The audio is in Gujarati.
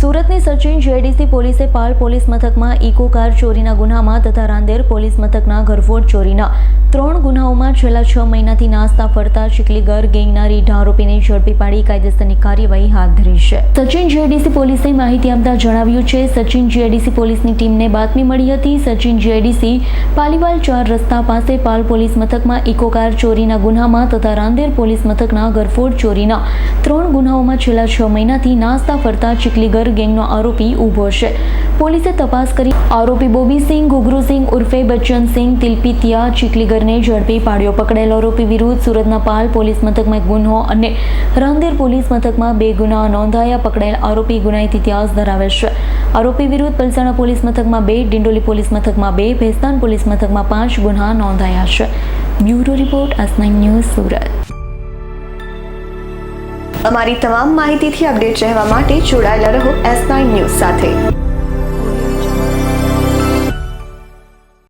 સુરતની સચિન જેડીસી પોલીસે પાલ પોલીસ મથકમાં ઇકો કાર ચોરીના ગુનામાં તથા રાંદેર પોલીસ મથકના ઘરફોડ ચોરીના 3 ગુનાઓમાં છેલ્લા 6 મહિનાથી નાસ્તા ફરતા ચીખલીગર ગેંગના રીઢા આરોપીને ઝડપી પાડી કાયદેસરની કાર્યવાહી હાથ ધરી છે। સચિન જેડીસી પોલીસે માહિતી આપતા જણાવ્યું છે, સચિન જેડીસી પોલીસની ટીમને બાતમી મળી હતી। સચિન જેડીસી પાલીવાલ 4 રસ્તા પાસે પાલ પોલીસ મથકમાં ઇકો કાર ચોરીના ગુનામાં તથા રાંદેર પોલીસ મથકના ઘરફોડ ચોરીના 3 ગુનાઓમાં છેલ્લા 6 મહિનાથી નાસ્તા ફરતા ચીખલીગર ગેંગનો આરોપી ઊભો છે। પોલીસે તપાસ કરી આરોપી બોબીસિંહ ઘુઘરુસિંહ ઉર્ફે બચ્ચનસિંહ તિલપિતિયા ચીખલીગરને ઝડપી પાડ્યો। પકડાયેલ આરોપી વિરુદ્ધ સુરતના પાલ પોલીસ મથકમાં 1 ગુનો અને રાંદેર પોલીસ મથકમાં 2 ગુના નોંધાયા। પકડાયેલ આરોપી ગુનાહિત ઇતિહાસ ધરાવે છે। આરોપી વિરુદ્ધ પલસાણા પોલીસ મથકમાં 2, ડિંડોલી પોલીસ મથકમાં 2, ભેસ્તાન પોલીસ મથકમાં 5 ગુના નોંધાયા છે। Bureau report S9 news Surat. અમારી તમામ માહિતીથી અપડેટ રહેવા માટે જોડાયેલા રહો S9 ન્યૂઝ સાથે।